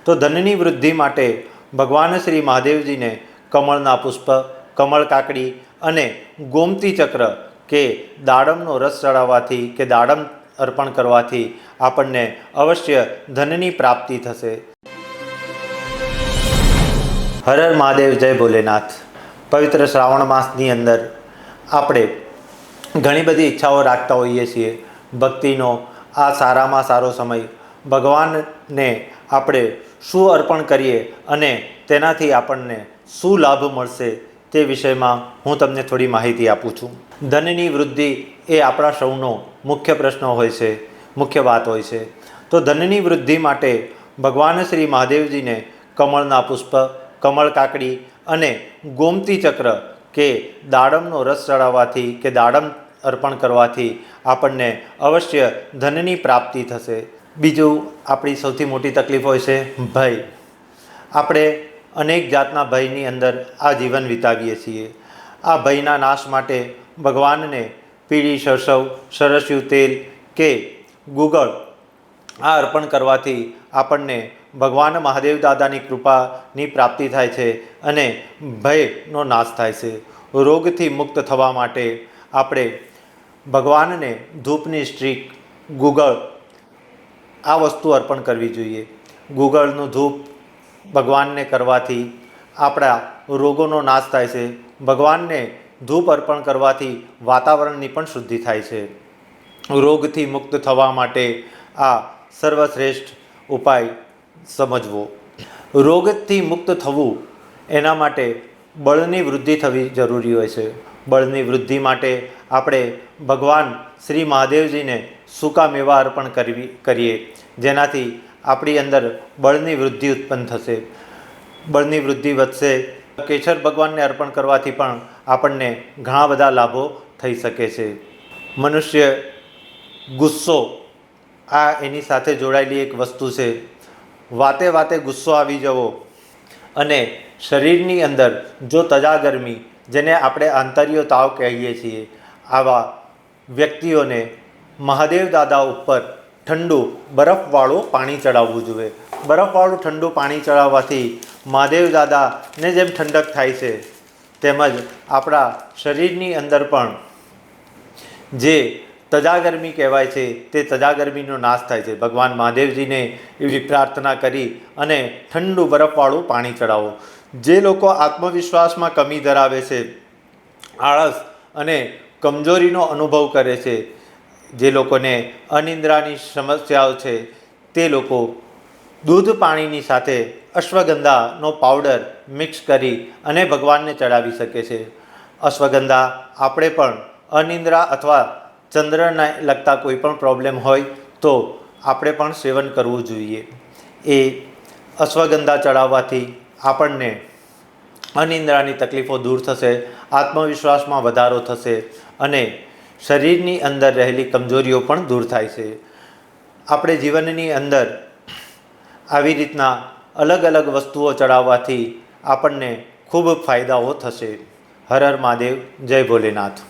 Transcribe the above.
તો ધનની વૃદ્ધિ માટે ભગવાન શ્રી મહાદેવજીને કમળના પુષ્પ, કમળ કાકડી અને ગોમતી ચક્ર કે દાડમનો રસ ચડાવવાથી કે દાડમ અર્પણ કરવાથી આપણને અવશ્ય ધનની પ્રાપ્તિ થશે. હર હર મહાદેવ, જય ભોલેનાથ. પવિત્ર શ્રાવણ માસની અંદર આપણે ઘણી બધી ઈચ્છાઓ રાખતા હોઈએ છીએ. ભક્તિનો આ સારામાં સારો સમય, ભગવાનને આપણે શું અર્પણ કરીએ અને તેનાથી આપણને શું લાભ મળશે તે વિષયમાં હું તમને થોડી માહિતી આપું છું. ધનની વૃદ્ધિ એ આપણા સૌનો મુખ્ય પ્રશ્ન હોય છે, મુખ્ય વાત હોય છે. તો ધનની વૃદ્ધિ માટે ભગવાન શ્રી મહાદેવજીને કમળના પુષ્પ, કમળ કાકડી અને ગોમતી ચક્ર કે દાડમનો રસ ચડાવવાથી કે દાડમ અર્પણ કરવાથી આપણને અવશ્ય ધનની પ્રાપ્તિ થશે. બીજું, આપણી સૌથી મોટી તકલીફ હોય છે ભય. આપણે અનેક જાતના ભયની અંદર આ જીવન વિતાવીએ છીએ. આ ભયના નાશ માટે ભગવાનને પીળી સરસવ, સરસ્યું તેલ કે ગુગળ આ અર્પણ કરવાથી આપણને ભગવાન મહાદેવ દાદાની કૃપાની પ્રાપ્તિ થાય છે અને ભયનો નાશ થાય છે. રોગથી મુક્ત થવા માટે આપણે ભગવાનને ધૂપની સ્ટ્રીક, ગુગળ આ વસ્તુ અર્પણ કરવી જોઈએ. ગુગળનું ધૂપ ભગવાનને કરવાથી આપણા રોગોનો નાશ થાય છે. ભગવાનને ધૂપ અર્પણ કરવાથી વાતાવરણની પણ શુદ્ધિ થાય છે. રોગથી મુક્ત થવા માટે આ સર્વશ્રેષ્ઠ ઉપાય સમજવો. રોગથી મુક્ત થવું એના માટે બળની વૃદ્ધિ થવી જરૂરી હોય છે. બળની વૃદ્ધિ માટે આપણે ભગવાન શ્રી મહાદેવજીને સૂકા મેવા અર્પણ કરીએ, જેનાથી આપણી અંદર બળની વૃદ્ધિ ઉત્પન્ન થશે, બળની વૃદ્ધિ વધશે. કેસર ભગવાનને અર્પણ કરવાથી પણ આપણને ઘણા બધા લાભો થઈ શકે છે. મનુષ્ય ગુસ્સો આ એની સાથે જોડાયેલી એક વસ્તુ છે. વાતે વાતે ગુસ્સો આવી જવો અને શરીરની અંદર જો તજાગરમી, જેને આપણે આંતર્યો તાવ કહીએ છીએ, આવા વ્યક્તિઓને મહાદેવ દાદા ઉપર ઠંડુ બરફવાળું પાણી ચડાવવું જોઈએ. બરફવાળું ઠંડુ પાણી ચડાવવાથી મહાદેવ દાદાને જેમ ઠંડક થાય છે તેમજ આપણા શરીરની અંદર પણ જે તજાગરમી કહેવાય છે તે તજાગરમીનો નાશ થાય છે. ભગવાન મહાદેવજીને એવી પ્રાર્થના કરી અને ઠંડુ બરફવાળું પાણી ચડાવો. જે લોકો આત્મવિશ્વાસમાં કમી ધરાવે છે, આળસ અને કમજોરીનો અનુભવ કરે છે, જે લોકોને અનિદ્રાની સમસ્યાઓ છે, તે લોકો દૂધ પાણીની સાથે અશ્વગંધાનો પાવડર મિક્સ કરી અને ભગવાનને ચડાવી શકે છે. અશ્વગંધા આપણે પણ અનિદ્રા અથવા ચંદ્રને લગતા કોઈ પણ પ્રોબ્લેમ હોય તો આપણે પણ સેવન કરવું જોઈએ. એ અશ્વગંધા ચડાવવાથી આપણને અનિદ્રાની તકલીફો દૂર થશે, આત્મવિશ્વાસમાં વધારો થશે અને શરીરની અંદર રહેલી કમજોરીઓ પણ દૂર થાય છે. આપણે જીવનની અંદર આવી રીતના અલગ અલગ વસ્તુઓ ચડાવવાથી આપણને ખૂબ ફાયદાઓ થશે. હર હર મહાદેવ, જય ભોલેનાથ.